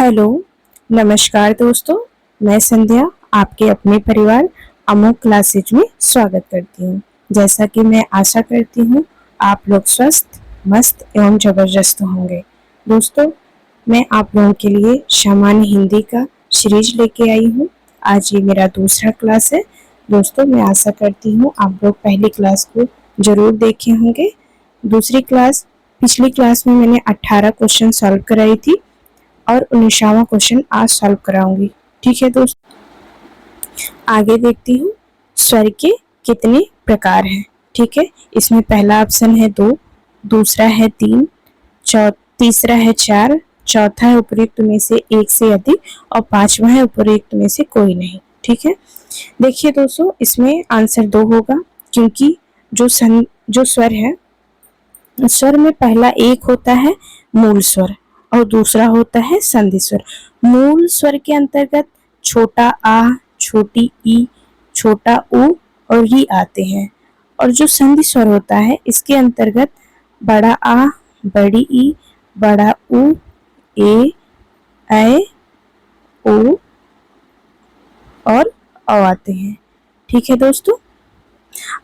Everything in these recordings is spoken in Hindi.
हेलो, नमस्कार दोस्तों। मैं संध्या आपके अपने परिवार अमोक क्लासेज में स्वागत करती हूँ। जैसा कि मैं आशा करती हूँ आप लोग स्वस्थ, मस्त एवं जबरदस्त होंगे। दोस्तों, मैं आप लोगों के लिए सामान्य हिंदी का सीरीज लेके आई हूँ। आज ये मेरा दूसरा क्लास है। दोस्तों, मैं आशा करती हूँ आप लोग पहली क्लास को जरूर देखे होंगे। पिछली क्लास में मैंने 18 क्वेश्चन सॉल्व कराई थी और 19वां क्वेश्चन आज सॉल्व कराऊंगी। ठीक है दोस्तों, आगे देखती हूँ। स्वर के कितने प्रकार हैं? ठीक है, इसमें पहला ऑप्शन है 2, दूसरा है 3, तीसरा है 4, चौथा है उपयुक्त में से एक से अधिक और पांचवा है उपयुक्त में से कोई नहीं। ठीक है, देखिए दोस्तों, इसमें आंसर 2 होगा क्योंकि जो स्वर है, स्वर में पहला एक होता है मूल स्वर और दूसरा होता है संधि स्वर। मूल स्वर के अंतर्गत छोटा आ, छोटी ई, छोटा उ और री आते हैं, और जो संधि स्वर होता है इसके अंतर्गत बड़ा आ, बड़ी ई, बड़ा उ, ए, ऐ, ओ और औ आते हैं। ठीक है दोस्तों,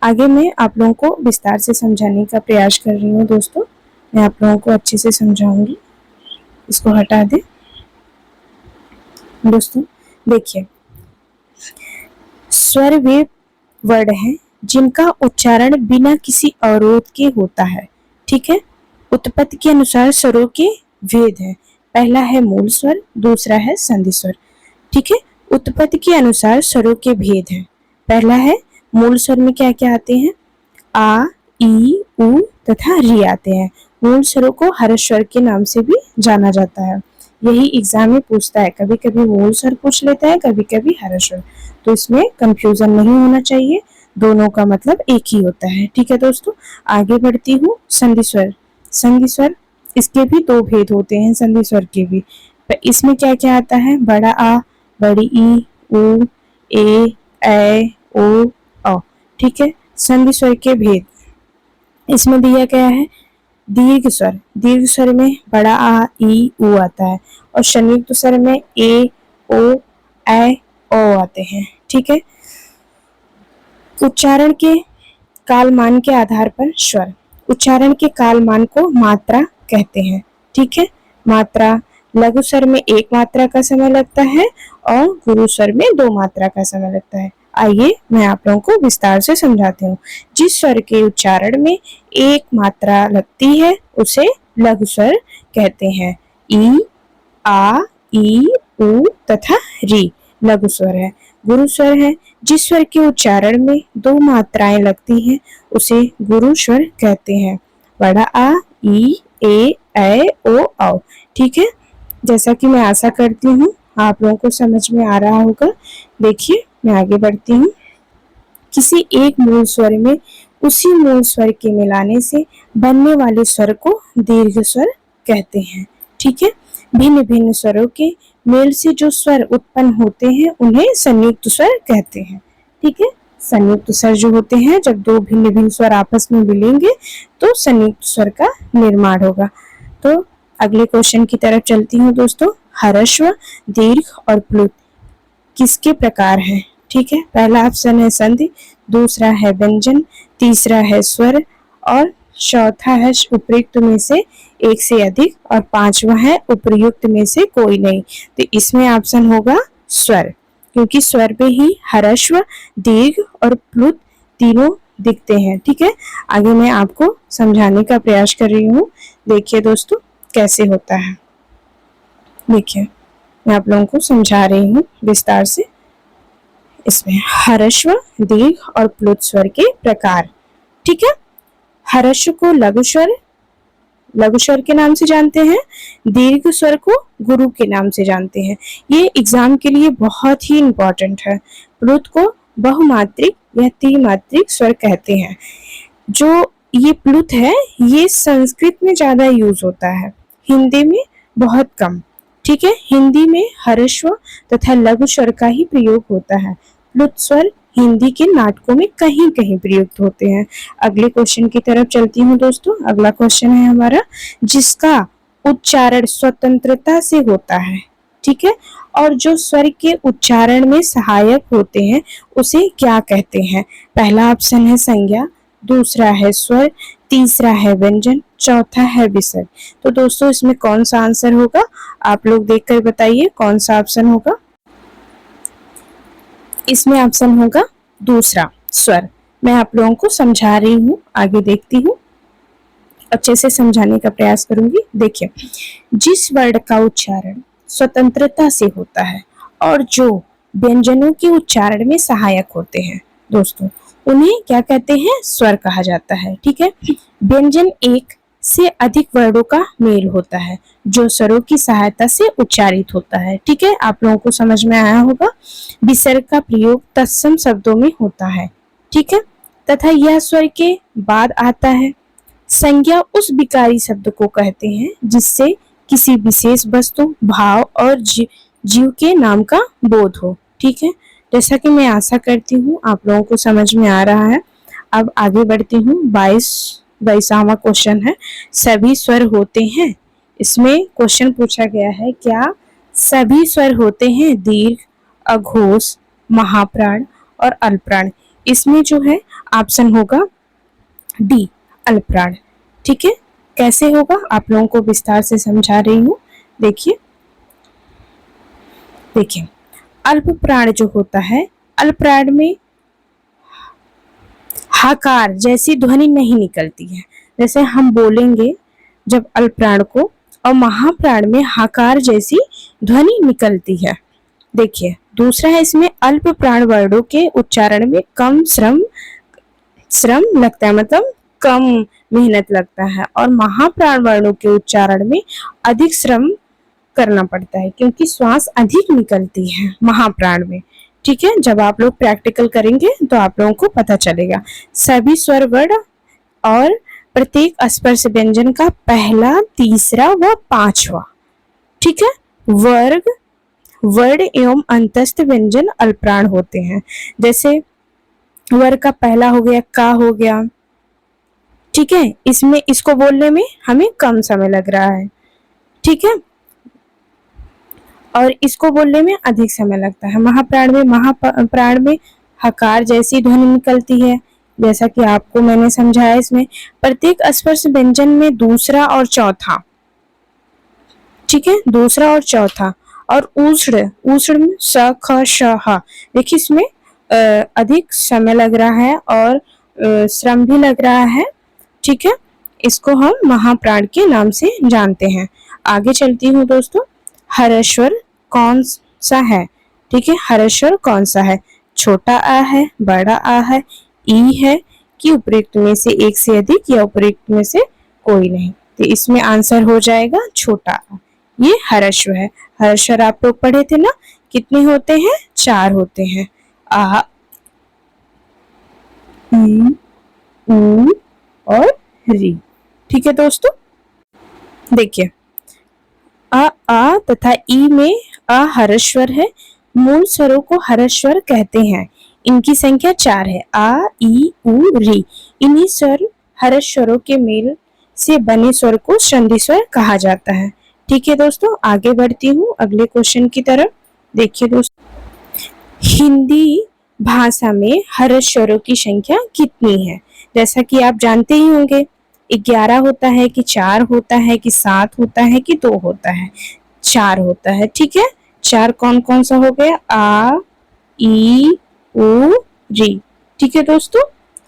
आगे मैं आप लोगों को विस्तार से समझाने का प्रयास कर रही हूँ। दोस्तों, मैं आप लोगों को अच्छे से समझाऊंगी। इसको हटा दे। दोस्तों देखिए, स्वर वे वर्ड हैं जिनका उच्चारण बिना अवरोध के होता है। ठीक है, उत्पत्ति के अनुसार स्वरों के भेद हैं। पहला है मूल स्वर, दूसरा है संधि स्वर। ठीक है, उत्पत्ति के अनुसार स्वरों के भेद हैं। पहला है मूल स्वर में क्या क्या आते हैं? आ, ई, उ तथा री आते हैं। मूल स्वरों को हर्ष स्वर के नाम से भी जाना जाता है। यही एग्जाम में पूछता है, कभी कभी मूल स्वर पूछ लेता है, कभी कभी हर्ष स्वर, तो इसमें कंफ्यूजन नहीं होना चाहिए, दोनों का मतलब एक ही होता है। ठीक है दोस्तों, आगे बढ़ती हूँ। संधि स्वर। संधि स्वर, इसके भी 2 भेद होते हैं, संधि स्वर के भी। इसमें क्या क्या आता है? बड़ा आ, बड़ी ई, उ, ए, ऐ, ओ, औ। ठीक है, संधि स्वर के भेद इसमें दिया गया है। दीर्घ स्वर, दीर्घ स्वर में बड़ा आ, ई, उ आता है, और संयुक्त स्वर में ए, ओ, ऐ, ओ आते हैं। ठीक है, उच्चारण के कालमान के आधार पर स्वर। उच्चारण के कालमान को मात्रा कहते हैं। ठीक है, मात्रा, लघु स्वर में 1 मात्रा का समय लगता है और गुरु स्वर में 2 मात्रा का समय लगता है। आइए मैं आप लोगों को विस्तार से समझाती हूँ। जिस स्वर के उच्चारण में 1 मात्रा लगती है उसे लघु स्वर कहते हैं। ई, आ, ई, उ तथा री लघु स्वर है। गुरु स्वर है जिस स्वर के उच्चारण में 2 मात्राएं लगती हैं उसे गुरु स्वर कहते हैं। बड़ा आ, ई, ए, ऐ, ओ, औ। ठीक है, जैसा कि मैं आशा करती हूँ आप लोगों को समझ में आ रहा होगा। देखिए मैं आगे बढ़ती हूँ। किसी एक मूल स्वर में उसी मूल स्वर के मिलाने से बनने वाले स्वर को दीर्घ स्वर कहते हैं। ठीक है, भिन्न भिन्न स्वरों के मेल से जो स्वर उत्पन्न होते हैं उन्हें संयुक्त स्वर कहते हैं। ठीक है, संयुक्त स्वर जो होते हैं, जब 2 भिन्न भिन्न स्वर आपस में मिलेंगे तो संयुक्त स्वर का निर्माण होगा। तो अगले क्वेश्चन की तरफ चलती हूँ दोस्तों। ह्रस्व, दीर्घ और प्लुत किसके प्रकार हैं? ठीक है, पहला ऑप्शन है संधि, दूसरा है व्यंजन, तीसरा है स्वर और चौथा है उपयुक्त में से एक से अधिक और पांचवा है उपयुक्त में से कोई नहीं। तो इसमें ऑप्शन होगा स्वर, क्योंकि स्वर पे ही ह्रस्व, दीर्घ और प्लुत तीनों दिखते हैं। ठीक है, आगे मैं आपको समझाने का प्रयास कर रही हूँ। देखिए दोस्तों कैसे होता है। देखिए मैं आप लोगों को समझा रही हूँ विस्तार से। इसमें ह्रस्व, दीर्घ और प्लुत स्वर के प्रकार। ठीक है, ह्रस्व को लघु स्वर के नाम से जानते हैं, दीर्घ स्वर को गुरु के नाम से जानते हैं। ये एग्जाम के लिए बहुत ही इंपॉर्टेंट है। प्लुत को बहुमात्रिक या त्रिमात्रिक स्वर कहते हैं। जो ये प्लुत है ये संस्कृत में ज्यादा यूज होता है, हिंदी में बहुत कम। ठीक है, हिंदी में ह्रस्व तथा लघु स्वर का ही प्रयोग होता है। प्लुत स्वर हिंदी के नाटकों में कहीं कहीं प्रयुक्त होते हैं। अगले क्वेश्चन की तरफ चलती हूँ दोस्तों। अगला क्वेश्चन है हमारा, जिसका उच्चारण स्वतंत्रता से होता है। ठीक है। और जो स्वर के उच्चारण में सहायक होते हैं उसे क्या कहते हैं? पहला ऑप्शन है संज्ञा, दूसरा है स्वर, तीसरा है व्यंजन, चौथा है विसर्ग। तो दोस्तों इसमें कौन सा आंसर होगा? आप लोग देखकर बताइए कौन सा ऑप्शन होगा। इसमें ऑप्शन होगा दूसरा, स्वर। मैं आप लोगों को समझा रही हूँ, आगे देखती हूँ, अच्छे से समझाने का प्रयास करूंगी। देखिए, जिस वर्ण का उच्चारण स्वतंत्रता से होता है और जो व्यंजनों के उच्चारण में सहायक होते हैं दोस्तों, उन्हें क्या कहते हैं? स्वर कहा जाता है। ठीक है। व्यंजन एक से अधिक वर्णों का मेल होता है जो स्वरों की सहायता से उच्चारित होता है। ठीक है, आप लोगों को समझ में आया होगा। विसर्ग का प्रयोग तत्सम शब्दों में होता है। ठीक है, तथा यह स्वर के बाद आता है। संज्ञा उस विकारी शब्द को कहते हैं जिससे किसी विशेष वस्तु, भाव और जीव के नाम का बोध हो। ठीक है, जैसा कि मैं आशा करती हूँ आप लोगों को समझ में आ रहा है। अब आगे बढ़ती हूँ। 22वां क्वेश्चन है, सभी स्वर होते हैं? इसमें क्वेश्चन पूछा गया है, क्या सभी स्वर होते हैं? दीर्घ, अघोष, महाप्राण और अल्पप्राण। इसमें जो है ऑप्शन होगा डी, अल्पप्राण। ठीक है, कैसे होगा आप लोगों को विस्तार से समझा रही हूँ। देखिए देखिए, अल्पप्राण जो होता है, अल्पप्राण में हकार जैसी ध्वनि नहीं निकलती है, जैसे हम बोलेंगे जब अल्पप्राण को, और महाप्राण में हकार जैसी ध्वनि निकलती है। देखिए, दूसरा है इसमें अल्प प्राण वर्णों के उच्चारण में कम श्रम लगता है, मतलब कम मेहनत लगता है, और महाप्राण वर्णों के उच्चारण में अधिक श्रम करना पड़ता है क्योंकि श्वास अधिक निकलती है महाप्राण में। ठीक है, जब आप लोग प्रैक्टिकल करेंगे तो आप लोगों को पता चलेगा। सभी स्वर वर्ण और प्रत्येक स्पर्श व्यंजन का पहला, तीसरा व पांचवा, ठीक है, वर्ग, वर्ण एवं अंतस्थ व्यंजन अल्पप्राण होते हैं। जैसे वर्ग का पहला हो गया का हो गया, ठीक है, इसमें इसको बोलने में हमें कम समय लग रहा है। ठीक है, और इसको बोलने में अधिक समय लगता है। महाप्राण में हकार जैसी ध्वनि निकलती है, जैसा कि आपको मैंने समझाया। इसमें प्रत्येक स्पर्श व्यंजन में दूसरा और चौथा, ठीक है, दूसरा और चौथा, और ऊष्ण में स ख श ह। देखिए इसमें अधिक समय लग रहा है और श्रम भी लग रहा है। ठीक है, इसको हम महाप्राण के नाम से जानते हैं। आगे चलती हूँ दोस्तों। हर्षस्वर कौन सा है? ठीक है, हर्षस्वर कौन सा है? छोटा आ है, बड़ा आ है, ई है, कि उपयुक्त में से एक से अधिक या उपयुक्त में से कोई नहीं। तो इसमें आंसर हो जाएगा छोटा आ। ये हर्षस्वर है। हर्षस्वर आप लोग पढ़े थे ना, कितने होते हैं? 4 होते हैं। आ, ई, उ और री। ठीक है दोस्तों, देखिए आ तथा ई में आ हर्षस्वर है। मूल स्वरों को हर्षस्वर कहते हैं। इनकी संख्या 4 है, आ, ई, उ, री। इन्हीं स्वर हर्षस्वरों के मेल से बने स्वर को संधि स्वर कहा जाता है। ठीक है दोस्तों, आगे बढ़ती हूँ अगले क्वेश्चन की तरफ। देखिए दोस्तों, हिंदी भाषा में हर्षस्वरों की संख्या कितनी है? जैसा कि आप जानते ही होंगे, 11 होता है कि 4 होता है कि 7 होता है कि 2 होता है? 4 होता है। ठीक है, 4 कौन कौन सा हो गया? आ, ई, उ, री। ठीक है दोस्तों,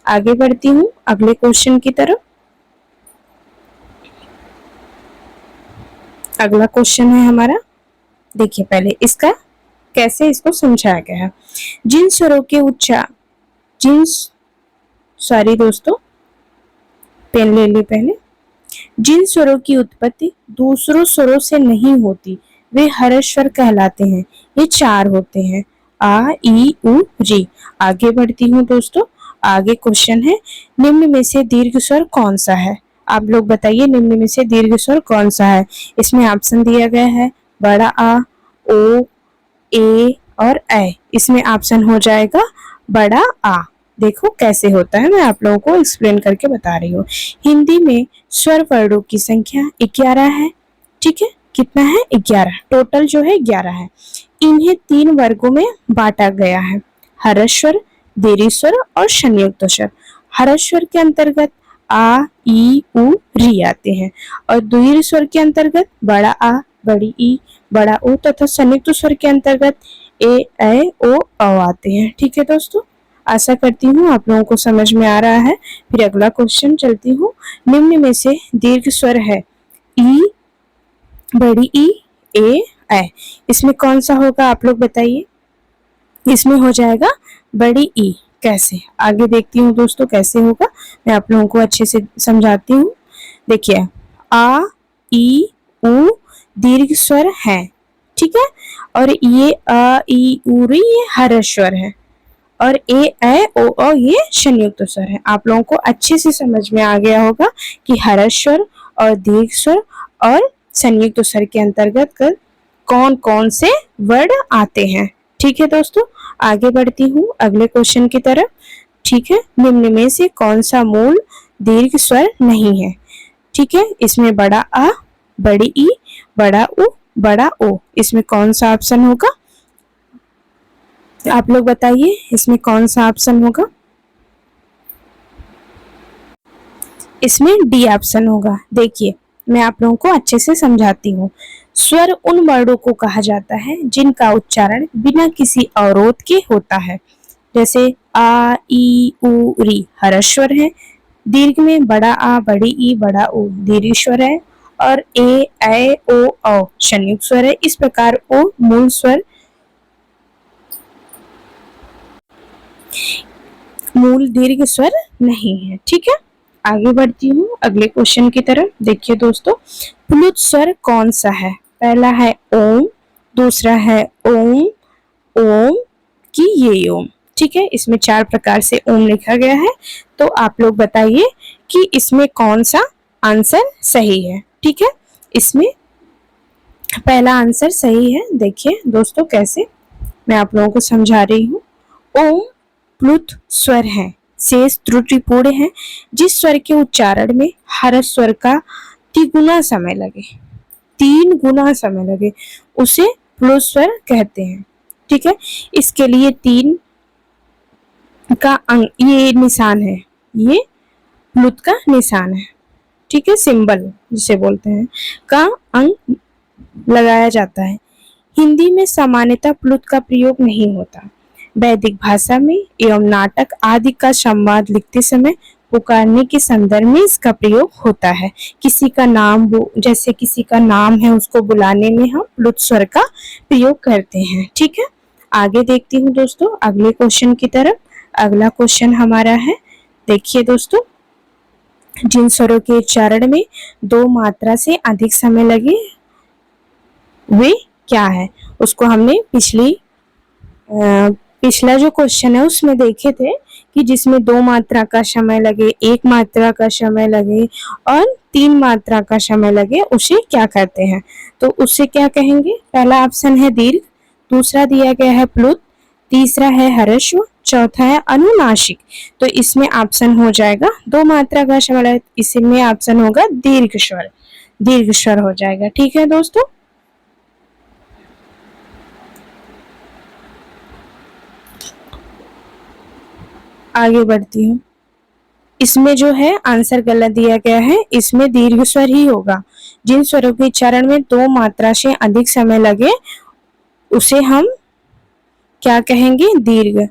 आगे बढ़ती हूँ अगले क्वेश्चन की तरफ। अगला क्वेश्चन है हमारा, देखिए पहले इसका कैसे इसको समझाया गया है। जिन स्वरों के सॉरी दोस्तों, पेन ले ले पहले। जिन स्वरों की उत्पत्ति दूसरों स्वरों से नहीं होती वे हर्षस्वर कहलाते हैं। ये 4 होते हैं, आ, ई, उ, री। आगे बढ़ती हूँ दोस्तों। आगे क्वेश्चन है, निम्न में से दीर्घ स्वर कौन सा है? आप लोग बताइए निम्न में से दीर्घ स्वर कौन सा है? इसमें ऑप्शन दिया गया है, बड़ा आ, ओ, ए और ऐ। इसमें ऑप्शन हो जाएगा बड़ा आ। देखो कैसे होता है, मैं आप लोगों को एक्सप्लेन करके बता रही हूँ। हिंदी में स्वर वर्णों की संख्या 11 है। ठीक है, कितना है 11, टोटल जो है 11 है। इन्हें 3 वर्गों में बांटा गया है, हर्ष स्वर, दीर्घ स्वर और संयुक्त स्वर। हर्ष स्वर के अंतर्गत आ, ई, उ, री आते हैं और दीर्घ स्वर के अंतर्गत बड़ा आ, बड़ी ई, बड़ा उ तथा संयुक्त स्वर के अंतर्गत ए, ऐ, ओ, औ आते हैं। ठीक है दोस्तों, आशा करती हूँ आप लोगों को समझ में आ रहा है। फिर अगला क्वेश्चन चलती हूँ। निम्न में से दीर्घ स्वर है ई, बड़ी ई, ए, ऐ, इसमें कौन सा होगा आप लोग बताइए। इसमें हो जाएगा बड़ी ई। कैसे, आगे देखती हूँ दोस्तों कैसे होगा, मैं आप लोगों को अच्छे से समझाती हूँ। देखिए, आ, ई, उ दीर्घ स्वर है, ठीक है, और ये अ, ई, उ, री ये हर्ष स्वर है और ए, ऐ, ओ, औ ये संयुक्त स्वर है। आप लोगों को अच्छे से समझ में आ गया होगा कि हर्ष स्वर और दीर्घ स्वर और संयुक्त स्वर के अंतर्गत कौन कौन से वर्ड आते हैं। ठीक है दोस्तों, आगे बढ़ती हूँ अगले क्वेश्चन की तरफ। ठीक है, निम्न में से कौन सा मूल दीर्घ स्वर नहीं है। ठीक है, इसमें बड़ा आ, बड़ी ई, बड़ा उ, बड़ा ओ, इसमें कौन सा ऑप्शन होगा आप लोग बताइए, इसमें कौन सा ऑप्शन होगा। इसमें डी ऑप्शन होगा। देखिए, मैं आप लोगों को अच्छे से समझाती हूँ। स्वर उन वर्णों को कहा जाता है जिनका उच्चारण बिना किसी अवरोध के होता है, जैसे आ, ई, उ, री हर्ष स्वर है, दीर्घ में बड़ा आ, बड़ी ई, बड़ा उ दीर्घ स्वर है और ए, ऐ, ओ, औ संयुक्त स्वर है। इस प्रकार ओ मूल स्वर मूल दीर्घ स्वर नहीं है। ठीक है, आगे बढ़ती हूँ अगले क्वेश्चन की तरफ। देखिए दोस्तों, प्लुत स्वर कौन सा है। पहला है ओम, दूसरा है ओम, ओम की ये ओम। ठीक है, इसमें 4 प्रकार से ओम लिखा गया है, तो आप लोग बताइए कि इसमें कौन सा आंसर सही है। ठीक है, इसमें पहला आंसर सही है। देखिए दोस्तों कैसे, मैं आप लोगों को समझा रही हूँ। ओम प्लुत स्वर है, शेष त्रुटिपूर्ण है। जिस स्वर के उच्चारण में हर्ष स्वर का 3 गुना समय लगे उसे प्लुत स्वर कहते हैं। ठीक है, इसके लिए 3 का अंग, ये निशान है, ये प्लुत का निशान है। ठीक है, सिंबल जिसे बोलते हैं, का अंग लगाया जाता है। हिंदी में सामान्यतः प्लुत का प्रयोग नहीं होता। वैदिक भाषा में एवं नाटक आदि का संवाद लिखते समय पुकारने के संदर्भ में इसका प्रयोग होता है। किसी का नाम, जैसे किसी का नाम है, उसको बुलाने में हम प्लुत स्वर का प्रयोग करते हैं। ठीक है, आगे देखती हूँ दोस्तों अगले क्वेश्चन की तरफ। अगला क्वेश्चन हमारा है, देखिए दोस्तों, जिन स्वरों के उच्चारण में 2 मात्रा से अधिक समय लगे वे क्या है। उसको हमने पिछला जो क्वेश्चन है उसमें देखे थे कि जिसमें 2 मात्रा का समय लगे, 1 मात्रा का समय लगे और 3 मात्रा का समय लगे, उसे क्या कहते हैं। तो उसे क्या कहेंगे। पहला ऑप्शन है दीर्घ, दूसरा दिया गया है प्लुत, तीसरा है हर्स्व, चौथा है अनुनासिक। तो इसमें ऑप्शन हो जाएगा 2 मात्रा का समय, इसमें ऑप्शन होगा दीर्घ स्वर, दीर्घ स्वर हो जाएगा। ठीक है दोस्तों, आगे बढ़ती हूँ। इसमें जो है आंसर गलत दिया गया है, इसमें दीर्घ स्वर ही होगा। जिन स्वरों के उच्चारण में 2 मात्रा से अधिक समय लगे उसे हम क्या कहेंगे, दीर्घ।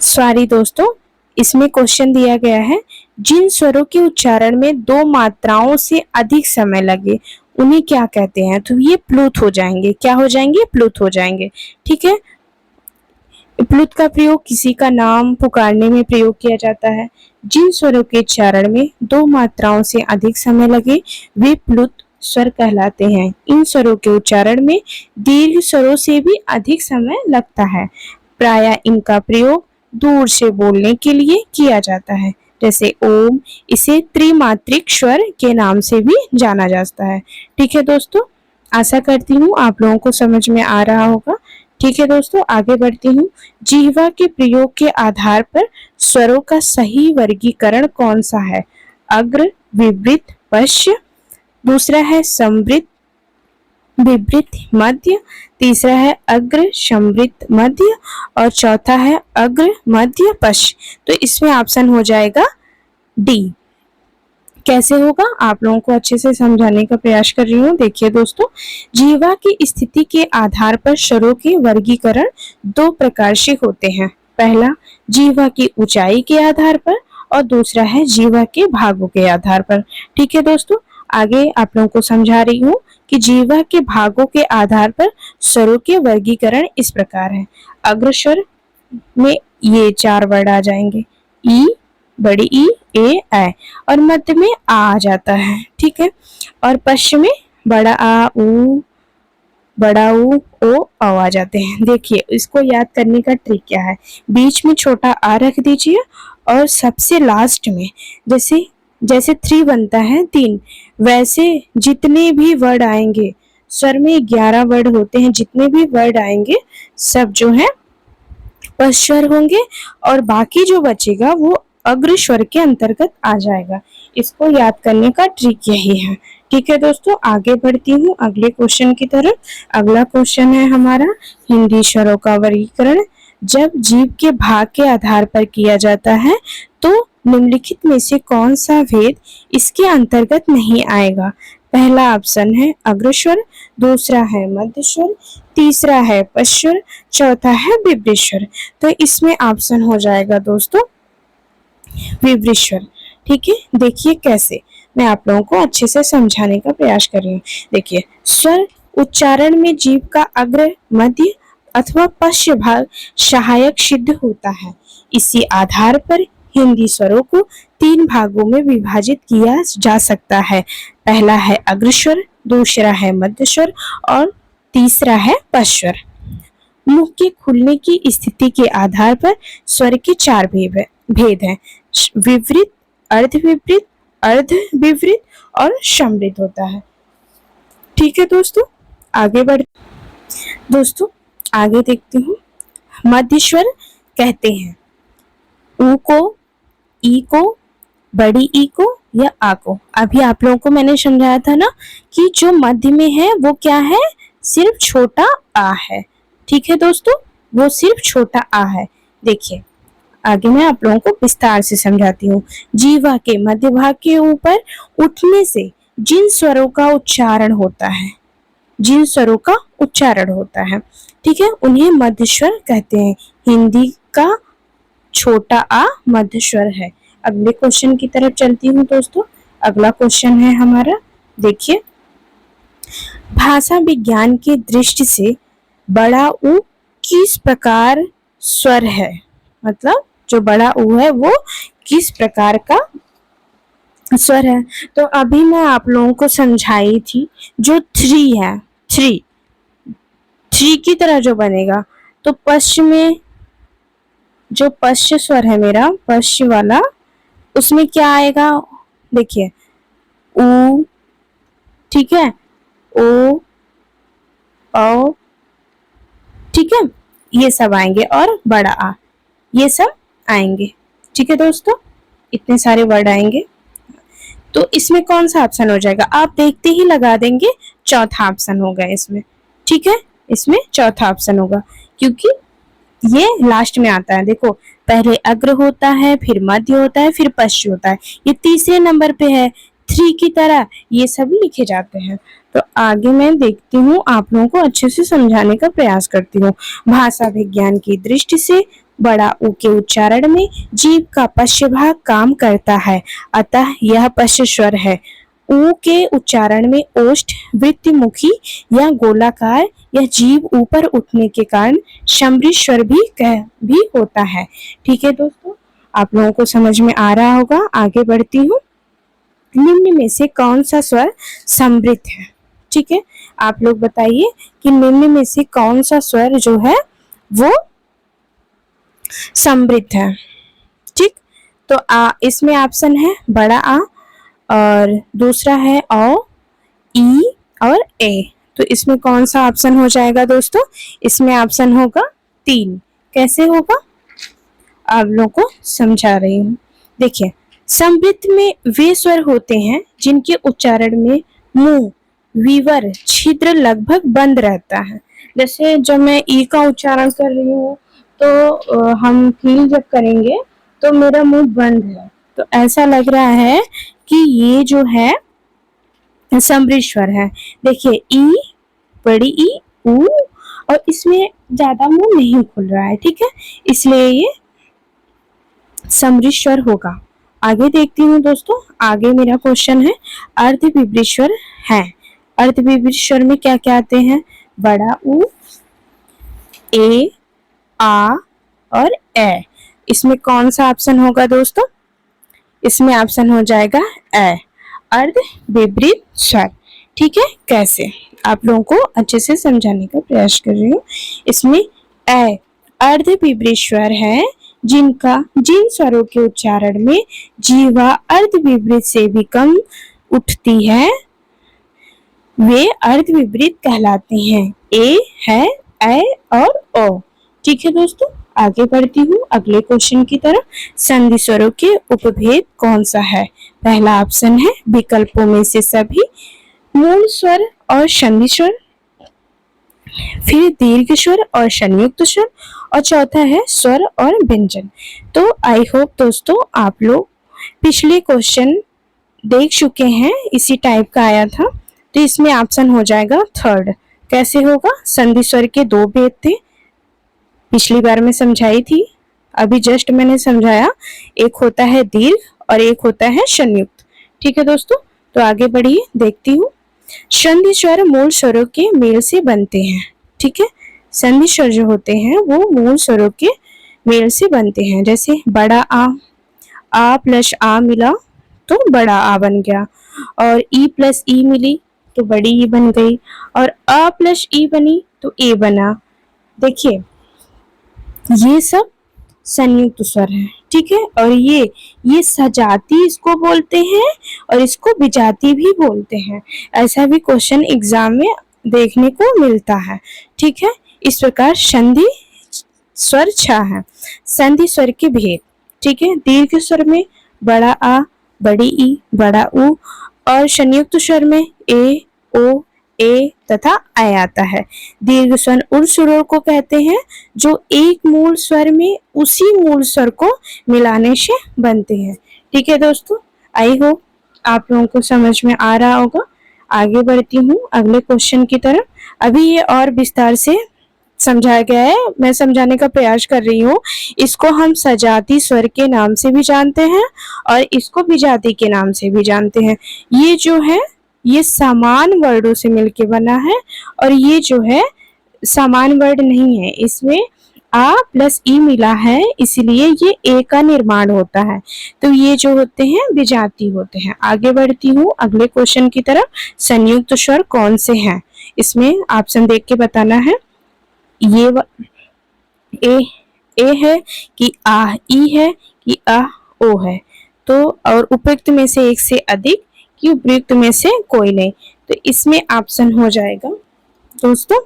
सॉरी दोस्तों, इसमें क्वेश्चन दिया गया है जिन स्वरों के उच्चारण में 2 मात्राओं से अधिक समय लगे उन्हें क्या कहते हैं। तो ये प्लुत हो जाएंगे, क्या हो जाएंगे, प्लुत हो जाएंगे। ठीक है, प्लुत का प्रयोग किसी का नाम पुकारने में प्रयोग किया जाता है। जिन स्वरों के उच्चारण में 2 मात्राओं से अधिक समय लगे वे प्लुत स्वर कहलाते हैं। इन स्वरों के उच्चारण में दीर्घ स्वरों से भी अधिक समय लगता है। प्रायः इनका प्रयोग दूर से बोलने के लिए किया जाता है, जैसे ओम, इसे त्रिमात्रिक स्वर के नाम से भी जाना जाता है। ठीक है दोस्तों, आशा करती हूँ आप लोगों को समझ में आ रहा होगा। ठीक है दोस्तों, आगे बढ़ती हूँ। जिह्वा के प्रयोग के आधार पर स्वरों का सही वर्गीकरण कौन सा है। अग्र, विवृत, पश्च, दूसरा है संवृत, विवृत मध्य, तीसरा है अग्र समृद्ध मध्य और चौथा है अग्र मध्य पश्च। तो इसमें ऑप्शन हो जाएगा डी। कैसे होगा आप लोगों को अच्छे से समझाने का प्रयास कर रही हूँ। देखिए दोस्तों, जीवा की स्थिति के आधार पर स्वरों के वर्गीकरण दो प्रकार से होते हैं। पहला जीवा की ऊंचाई के आधार पर और दूसरा है जीवा के भागों के आधार पर। ठीक है दोस्तों, आगे आप लोगों को समझा रही हूँ कि जीवा के भागों के आधार पर स्वरों के वर्गीकरण इस प्रकार है। अग्र स्वर में ये चार वर्ड आ जाएंगे, ई, बड़ी ई, ए और मध्य में आ जाता है। ठीक है, और पश्चिम में बड़ा आ, ऊ, बड़ा ऊ, ओ आ जाते हैं। देखिए इसको याद करने का ट्रिक क्या है, बीच में छोटा आ रख दीजिए और सबसे लास्ट में जैसे जैसे 3 बनता है 3, वैसे जितने भी वर्ड आएंगे, स्वर में 11 वर्ड होते हैं, जितने भी वर्ड आएंगे सब जो है पश्च स्वर होंगे और बाकी जो बचेगा वो अग्र स्वर के अंतर्गत आ जाएगा। इसको याद करने का ट्रिक यही है। ठीक है दोस्तों, आगे बढ़ती हूँ अगले क्वेश्चन की तरफ। अगला क्वेश्चन है हमारा हिंदी स्वरों का वर्गीकरण जब जीव के भाग के आधार पर किया जाता है तो निम्नलिखित में से कौन सा भेद इसके अंतर्गत नहीं आएगा। पहला ऑप्शन है अग्र स्वर, दूसरा है मध्य स्वर, तीसरा है पश्च स्वर, चौथा है विवृत स्वर। तो इसमें ऑप्शन हो जाएगा दोस्तों विवृत स्वर। ठीक है, देखिए कैसे मैं आप लोगों को अच्छे से समझाने का प्रयास कर रही हूँ। देखिए स्वर उच्चारण में जीभ का अग्र, मध्य अथवा पश्च भाग सहायक सिद्ध होता है। इसी आधार पर हिंदी स्वरों को 3 भागों में विभाजित किया जा सकता है। पहला है अग्र स्वर, दूसरा है मध्य स्वर और तीसरा है पश्च स्वर। मुंह के खुलने की स्थिति के आधार पर स्वर के 4 भेद हैं, विवृत, अर्धविवृत, अर्ध विवृत और समृद्ध होता है। ठीक है दोस्तों, आगे बढ़ दोस्तों आगे देखते हूँ। मध्य स्वर कहते हैं ऊ को, ई को, बड़ी ई को या आ को। अभी आप लोगों को मैंने समझाया था ना कि जो मध्य में है वो क्या है, सिर्फ छोटा आ है। ठीक है दोस्तों, वो सिर्फ छोटा आ है। देखिए आगे मैं आप लोगों को विस्तार से समझाती हूँ। जीवा के मध्य भाग के ऊपर उठने से जिन स्वरों का उच्चारण होता है, जिन स्वरों का उच्चारण होता है, ठीक है, उन्हें मध्य स्वर कहते हैं। हिंदी का छोटा आ मध्य स्वर है। अगले क्वेश्चन की तरफ चलती हूँ दोस्तों। अगला क्वेश्चन है हमारा, देखिए भाषा विज्ञान की दृष्टि से बड़ा ऊ किस प्रकार स्वर है, मतलब जो बड़ा ऊ है वो किस प्रकार का स्वर है। तो अभी मैं आप लोगों को समझाई थी जो 3 है, 3 की तरह जो बनेगा, तो पश्च में जो पश्च स्वर है मेरा, पश्च वाला, उसमें क्या आएगा, देखिए ऊ, ठीक है, ओ, औ, ठीक है, ये सब आएंगे और बड़ा आ, ये सब आएंगे। ठीक है दोस्तों, इतने सारे वर्ड आएंगे। तो इसमें कौन सा ऑप्शन हो जाएगा, आप देखते ही लगा देंगे, चौथा ऑप्शन होगा इसमें। ठीक है, इसमें चौथा ऑप्शन होगा क्योंकि ये लास्ट में आता है। देखो पहले अग्र होता है, फिर मध्य होता है, फिर पश्च होता है, ये तीसरे नंबर पे है, 3 की तरह ये सब लिखे जाते हैं। तो आगे मैं देखती हूँ, आप लोगों को अच्छे से समझाने का प्रयास करती हूँ। भाषा विज्ञान की दृष्टि से बड़ा ऊ के उच्चारण में जीभ का पश्च भाग काम करता है, अतः यह पश्च स्वर है। ऊ के उच्चारण में ओष्ठ, वृत्तमुखी या गोलाकार यह जीभ ऊपर उठने के कारण समृद्ध स्वर भी होता है। ठीक है दोस्तों, आप लोगों को समझ में आ रहा होगा। आगे बढ़ती हूँ। निम्न में से कौन सा स्वर समृद्ध है, ठीक है, आप लोग बताइए कि निम्न में से कौन सा स्वर जो है वो समृद्ध है। ठीक, तो इसमें ऑप्शन है बड़ा आ और दूसरा है औ, ई और ए। तो इसमें कौन सा ऑप्शन हो जाएगा दोस्तों, इसमें ऑप्शन होगा 3। कैसे होगा आप लोगों को समझा रही हूँ। देखिए समृद्ध में वे स्वर होते हैं जिनके उच्चारण में मुंह वीवर छिद्र लगभग बंद रहता है। जैसे जब मैं ई का उच्चारण कर रही हूँ तो हम फील जब करेंगे तो मेरा मुंह बंद है, तो ऐसा लग रहा है कि ये जो है समृद्ध स्वर है। देखिए ई, बड़ी ई, ऊ, और इसमें ज्यादा मुंह नहीं खुल रहा है, ठीक है, इसलिए ये समृद्ध स्वर होगा। आगे देखती हूँ दोस्तों, आगे मेरा क्वेश्चन है अर्धविभ्रित स्वर है। अर्धविभ्रित स्वर में क्या क्या आते हैं? बड़ा ऊ, ए, आ और ए। इसमें कौन सा ऑप्शन होगा दोस्तों? इसमें ऑप्शन हो जाएगा ए, अर्धविभ्रित स्वर। ठीक है, कैसे आप लोगों को अच्छे से समझाने का प्रयास कर रही हूँ। इसमें ए अर्धविभ्रित स्वर है जिन स्वरों के उच्चारण में जीवा अर्धविभ्रित से भी कम उठती है वे अर्धविभ्रित कहलाते हैं। ए है, ए और ओ। ठीक है दोस्तों, आगे बढ़ती हूँ अगले क्वेश्चन की तरफ। संधि स्वरों के उपभेद कौन सा है? पहला ऑप्शन है विकल्पों में से सभी, मूल स्वर और संधि स्वर, फिर दीर्घ स्वर और संयुक्त स्वर, और चौथा है स्वर और व्यंजन। तो आई होप दोस्तों आप लोग पिछले क्वेश्चन देख चुके हैं, इसी टाइप का आया था, तो इसमें ऑप्शन हो जाएगा थर्ड। कैसे होगा? संधि स्वर के दो भेद थे, पिछली बार मैं समझाई थी, अभी जस्ट मैंने समझाया। एक होता है दीर्घ और एक होता है संयुक्त। ठीक है दोस्तों, तो आगे बढ़िए, देखती हूँ। संधि स्वर मूल स्वरों के मेल से बनते हैं। ठीक है, संधि स्वर जो होते हैं वो मूल स्वरों के मेल से बनते हैं। जैसे बड़ा आ प्लस आ मिला तो बड़ा आ बन गया, और ई प्लस ई मिली तो बड़ी ई बन गई, और अ प्लस ई बनी तो ए बना। देखिए ये सब संयुक्त स्वर है। ठीक है, और ये सजाती इसको बोलते हैं और इसको विजाती भी बोलते हैं। ऐसा भी क्वेश्चन एग्जाम में देखने को मिलता है। ठीक है, इस प्रकार संधि स्वर 6 है। संधि स्वर के भेद, ठीक है, दीर्घ स्वर में बड़ा आ, बड़ी ई, बड़ा ऊ, और संयुक्त स्वर में ए, ओ, ए तथा आय आता है। दीर्घ स्वर उन स्वरों को कहते हैं जो एक मूल स्वर में उसी मूल स्वर को मिलाने से बनते हैं। ठीक है दोस्तों, आई होप आप लोगों को समझ में आ रहा होगा। आगे बढ़ती हूँ अगले क्वेश्चन की तरफ। अभी ये और विस्तार से समझाया गया है, मैं समझाने का प्रयास कर रही हूँ। इसको हम सजाती स्वर के नाम से भी जानते हैं और इसको विजाती के नाम से भी जानते हैं। ये जो है ये समान वर्डों से मिलके बना है, और ये जो है समान वर्ड नहीं है, इसमें आ प्लस ई मिला है, इसलिए ये ए का निर्माण होता है। तो ये जो होते हैं विजाती होते हैं। आगे बढ़ती हूँ अगले क्वेश्चन की तरफ। संयुक्त स्वर कौन से हैं? इसमें ऑप्शन देख के बताना है। ये ए है कि आ ई है कि आ ओ है, तो और उपयुक्त में से एक से अधिक कि उपयुक्त में से कोई नहीं। तो इसमें ऑप्शन हो जाएगा दोस्तों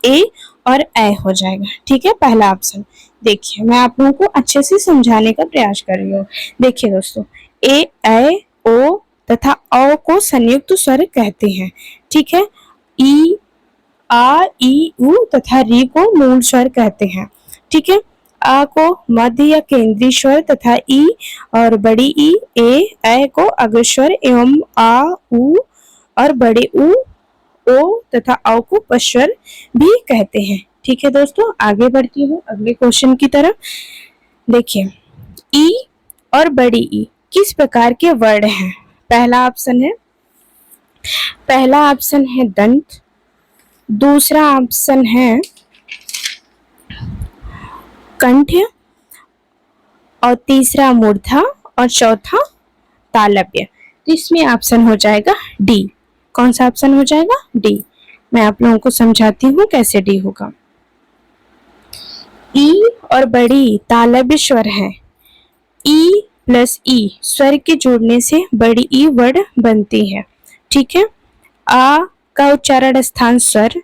ए और ए हो जाएगा। ठीक है, पहला ऑप्शन। देखिए मैं आप लोगों को अच्छे से समझाने का प्रयास कर रही हूँ। देखिए दोस्तों, ए, ओ तथा औ को संयुक्त स्वर कहते हैं। ठीक है, ई, आ, ई, उ तथा री को मूल स्वर कहते हैं। ठीक है, आ को मध्य या केंद्रीय स्वर तथा ई और बड़ी ई, ए को अग्रस्वर एवं आ, उ और बड़े उ, ओ तथा औ को पश्चर भी कहते हैं। ठीक है दोस्तों, आगे बढ़ती हूँ अगले क्वेश्चन की तरफ। देखिए ई और बड़ी ई किस प्रकार के वर्ड हैं? पहला ऑप्शन है दंत, दूसरा ऑप्शन है कंठ, और तीसरा मूर्धा, और चौथा तालव्य। तो इसमें ऑप्शन हो जाएगा डी। कौन सा ऑप्शन हो जाएगा? डी। मैं आप लोगों को समझाती हूँ कैसे डी होगा। ई और बड़ी तालव्य स्वर है। ई प्लस ई स्वर के जुड़ने से बड़ी ई वर्ड बनती है। ठीक है, आ का उच्चारण स्थान स्वर,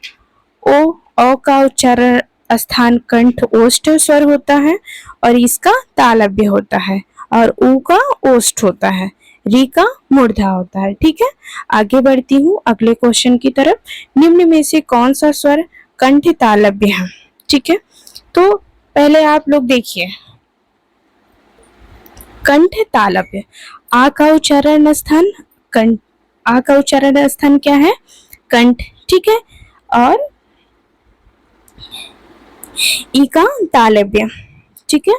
ओ का उच्चारण स्थान कंठ ओष्ठ स्वर होता है, और इसका तालव्य होता है, और ऊ का ओष्ठ होता है। री का मूर्धा होता है। ठीक है, आगे बढ़ती हूँ अगले क्वेश्चन की तरफ। निम्न में से कौन सा स्वर कंठ तालव्य है? ठीक है, तो पहले आप लोग देखिए, कंठ तालव्य, आ का उच्चारण स्थान कंठ, आ का उच्चारण स्थान क्या है? कंठ। ठीक है, और ई का तालव्य। ठीक है,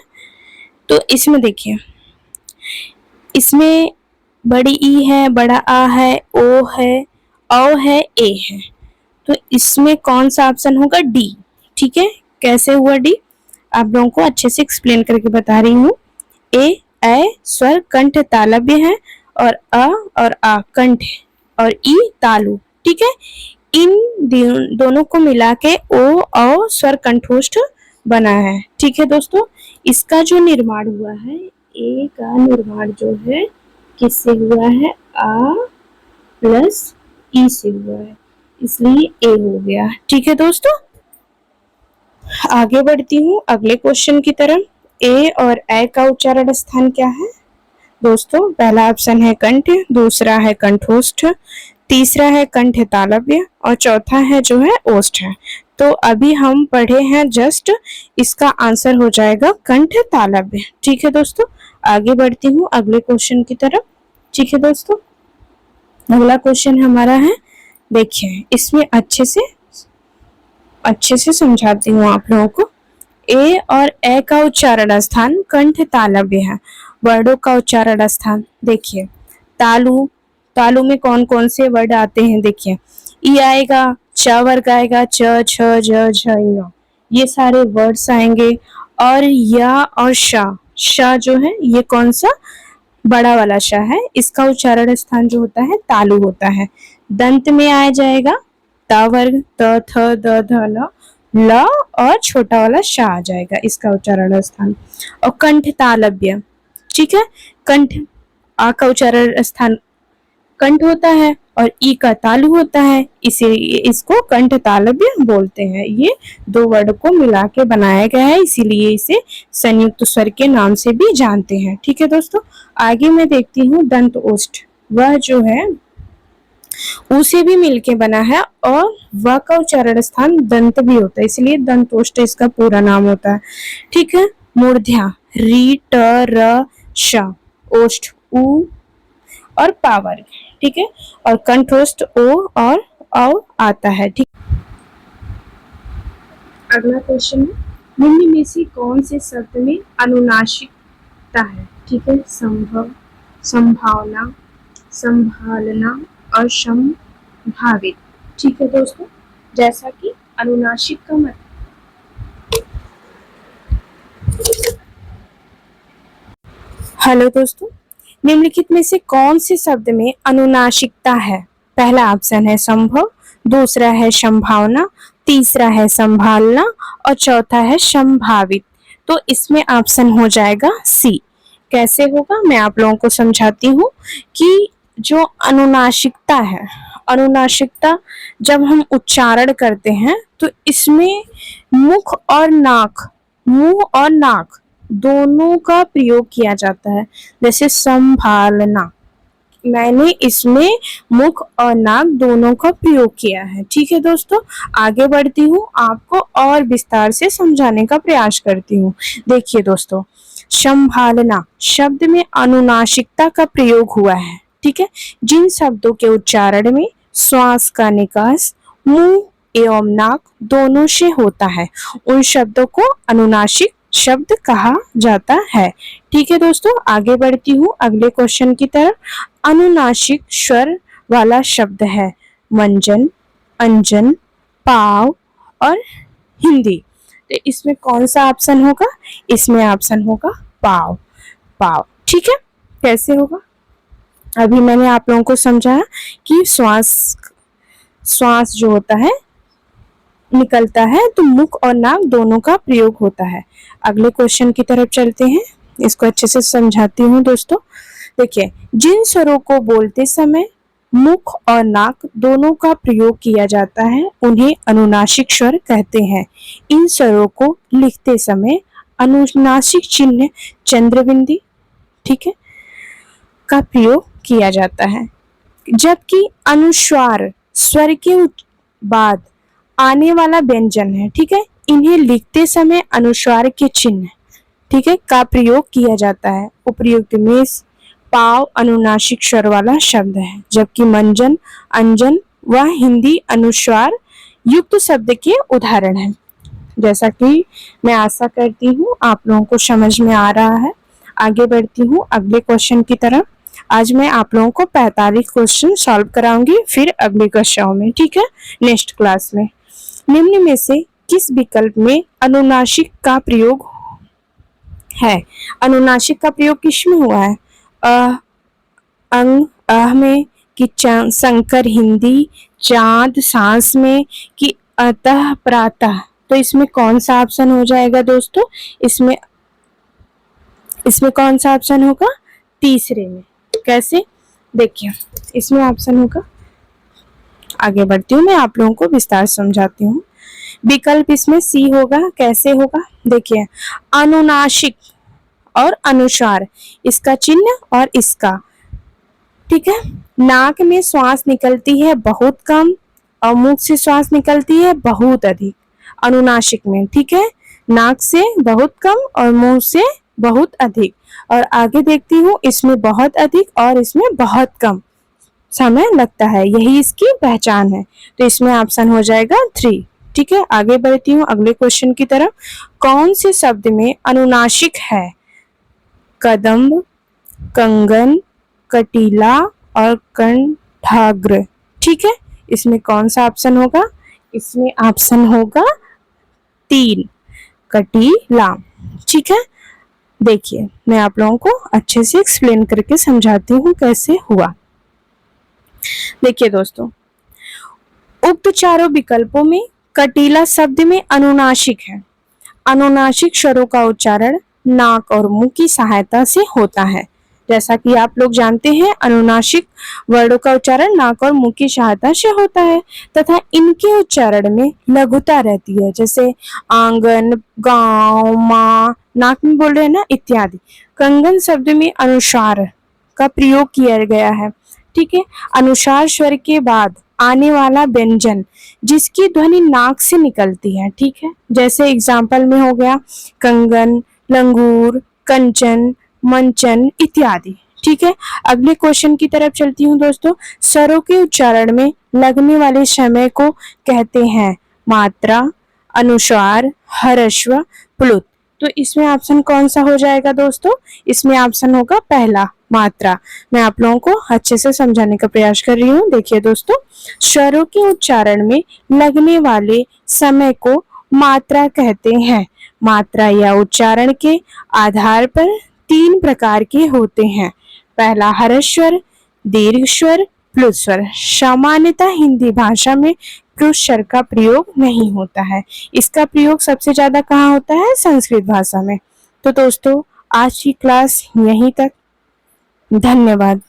तो इसमें देखिए, इसमें बड़ी ई है, बड़ा आ है, ओ है, औ है, ए है, तो इसमें कौन सा ऑप्शन होगा? डी। ठीक है, कैसे हुआ डी? आप लोगों को अच्छे से एक्सप्लेन करके बता रही हूँ। ए स्वर कंठ तालव्य है, और अ और आ कंठ और ई तालु। ठीक है, इन दोनों को मिला के ओ औ स्वर कंठोष्ठ बना है। ठीक है दोस्तों, इसका जो निर्माण हुआ है, ए का निर्माण जो है किससे हुआ है? आ प्लस ई से हुआ है, इसलिए ए हो गया। ठीक है दोस्तों, आगे बढ़ती हूँ अगले क्वेश्चन की तरफ। ए और ए का उच्चारण स्थान क्या है दोस्तों? पहला ऑप्शन है कंठ, दूसरा है कंठोष्ठ, तीसरा है कंठ तालव्य, और चौथा है जो है ओष्ठ है। तो अभी हम पढ़े हैं जस्ट, इसका आंसर हो जाएगा कंठ तालव्य। ठीक है दोस्तों, आगे बढ़ती हूँ अगले क्वेश्चन की तरफ। ठीक है दोस्तों, अगला क्वेश्चन हमारा है, देखिए इसमें अच्छे से समझाती हूँ आप लोगों को। ए और ए का उच्चारण स्थान कंठ तालव्य है। वर्डों का उच्चारण स्थान देखिए, तालु, तालु में कौन कौन से वर्ड आते हैं? देखिए, ई आएगा, च वर्ग आएगा, च, छ, ज, झ, ञ, ये सारे वर्ड्स आएंगे। और या और शा जो है ये कौन सा? बड़ा वाला शा है, इसका उच्चारण स्थान जो होता है तालु होता है। दंत में आ जाएगा ता वर्ग, त, थ, द, ध, ल और छोटा वाला शा आ जाएगा, इसका उच्चारण स्थान। और कंठ तालव्य, ठीक है, कंठ, आ का उच्चारण स्थान कंठ होता है और ई का तालु होता है, इसे इसको कंठ तालव्य बोलते हैं। ये दो वर्ड को मिला के बनाया गया है, इसीलिए इसे संयुक्त स्वर के नाम से भी जानते हैं। ठीक है दोस्तों, आगे मैं देखती हूँ दंत ओष्ठ, वह जो है उसे भी मिलके बना है, और व का उच्चारण स्थान दंत भी होता है, इसलिए दंतोष्ठ इसका पूरा नाम होता है। ठीक है, मूर्ध्या री, ट, र, श, ओष्ठ उ और पा वर्ग। ठीक है, और कंठोष्ठ ओ और औ आता है। ठीक, अगला क्वेश्चन है, निम्न में से कौन से शब्द में अनुनासिकता है? ठीक है, संभव, संभावना, संभालना और संभावित। ठीक है दोस्तों, जैसा कि अनुनासिक का मतलब, हेलो दोस्तों, निम्नलिखित में से कौन से शब्द में अनुनासिकता है? पहला ऑप्शन है संभव, दूसरा है संभावना, तीसरा है संभालना और चौथा है संभावित। तो इसमें ऑप्शन हो जाएगा सी। कैसे होगा मैं आप लोगों को समझाती हूँ कि जो अनुनासिकता है, अनुनासिकता जब हम उच्चारण करते हैं तो इसमें मुख और नाक, मुंह और नाक दोनों का प्रयोग किया जाता है। जैसे संभालना, मैंने इसमें मुख और नाक दोनों का प्रयोग किया है। ठीक है दोस्तों, आगे बढ़ती हूँ, आपको और विस्तार से समझाने का प्रयास करती हूँ। देखिए दोस्तों, संभालना शब्द में अनुनासिकता का प्रयोग हुआ है। ठीक है, जिन शब्दों के उच्चारण में श्वास का निकास मुंह एवं नाक दोनों से होता है, उन शब्दों को अनुनासिक शब्द कहा जाता है। ठीक है दोस्तों, आगे बढ़ती हूँ अगले क्वेश्चन की तरफ। अनुनासिक स्वर वाला शब्द है मंजन, अंजन, पाव और हिंदी। तो इसमें कौन सा ऑप्शन होगा? इसमें ऑप्शन होगा पाव, पाव। ठीक है, कैसे होगा? अभी मैंने आप लोगों को समझाया कि श्वास जो होता है निकलता है तो मुख और नाक दोनों का प्रयोग होता है। अगले क्वेश्चन की तरफ चलते हैं, इसको अच्छे से समझाती हूँ दोस्तों। देखिए, जिन स्वरों को बोलते समय मुख और नाक दोनों का प्रयोग किया जाता है उन्हें अनुनासिक स्वर कहते हैं। इन स्वरों को लिखते समय अनुनासिक चिन्ह चंद्रबिंदी, ठीक है, का प्रयोग किया जाता है। जबकि अनुस्वार स्वर के बाद आने वाला व्यंजन है, ठीक है, इन्हें लिखते समय अनुस्वार के चिन्ह, ठीक है, का प्रयोग किया जाता है। उपर्युक्त में पाव अनुनासिक स्वर वाला शब्द है, जबकि मंजन, अंजन व हिंदी अनुस्वार युक्त शब्द के उदाहरण हैं। जैसा कि मैं आशा करती हूँ आप लोगों को समझ में आ रहा है। आगे बढ़ती हूँ अगले क्वेश्चन की तरफ। आज मैं आप लोगों को 45 क्वेश्चन सॉल्व कराऊंगी, फिर अगली कक्षाओं में, ठीक है, नेक्स्ट क्लास में। निम्न में से किस विकल्प में अनुनासिक का प्रयोग है? अनुनासिक का प्रयोग किसमें हुआ है? अंग, अह में, कि संकर हिंदी, चांद, सांस में, कि अतः, प्रातः। तो इसमें कौन सा ऑप्शन हो जाएगा दोस्तों? इसमें कौन सा ऑप्शन होगा? तीसरे में। कैसे? देखिए इसमें ऑप्शन होगा, आगे बढ़ती हूँ, मैं आप लोगों को विस्तार समझाती हूँ। विकल्प इसमें सी होगा। कैसे होगा? देखिए, अनुनासिक और अनुस्वार, इसका चिन्ह और इसका, ठीक है। नाक में श्वास निकलती है बहुत कम और मुख से श्वास निकलती है बहुत अधिक अनुनासिक में, ठीक है। नाक से बहुत कम और मुंह से बहुत अधिक। और आगे देखती हूँ, इसमें बहुत अधिक और इसमें बहुत कम समय लगता है, यही इसकी पहचान है। तो इसमें ऑप्शन हो जाएगा 3, ठीक है। आगे बढ़ती हूँ अगले क्वेश्चन की तरफ। कौन से शब्द में अनुनासिक है? कदम्ब, कंगन, कटीला और कंठाग्र, ठीक है। इसमें कौन सा ऑप्शन होगा? इसमें ऑप्शन होगा 3, कटीला, ठीक है। देखिए मैं आप लोगों को अच्छे से एक्सप्लेन करके समझाती हूँ कैसे हुआ। देखिए दोस्तों, उक्त चारों विकल्पों में कटीला शब्द में अनुनासिक है। अनुनासिक स्वरों का उच्चारण नाक और मुंह की सहायता से होता है। जैसा कि आप लोग जानते हैं, अनुनासिक वर्णों का उच्चारण नाक और मुंह की सहायता से होता है तथा इनके उच्चारण में लघुता रहती है। जैसे आंगन, गांव, माँ, नाक में बोल रहे हैं ना, इत्यादि। कंगन शब्द में अनुस्वार का प्रयोग किया गया है, ठीक है। अनुस्वार स्वर के बाद आने वाला व्यंजन जिसकी ध्वनि नाक से निकलती है, ठीक है। जैसे एग्जाम्पल में हो गया कंगन, लंगूर, कंचन, मंचन इत्यादि, ठीक है। अगले क्वेश्चन की तरफ चलती हूँ दोस्तों। स्वरों के उच्चारण में लगने वाले समय को कहते हैं मात्रा, अनुस्वार, ह्रस्व, प्लुत। तो इसमें ऑप्शन कौन सा हो जाएगा दोस्तों? इसमें ऑप्शन होगा पहला, मात्रा। मैं आप लोगों को अच्छे से समझाने का प्रयास कर रही हूँ। देखिए दोस्तों, स्वरों के उच्चारण में लगने वाले समय को मात्रा कहते हैं। मात्रा या उच्चारण के आधार पर 3 प्रकार के होते हैं। पहला ह्रस्व, दीर्घ स्वर, प्लुत स्वर। सामान्यतः हिंदी भाषा में प्लुत स्वर का प्रयोग नहीं होता है। इसका प्रयोग सबसे ज्यादा कहाँ होता है? संस्कृत भाषा में। तो दोस्तों आज की क्लास यहीं तक। धन्यवाद।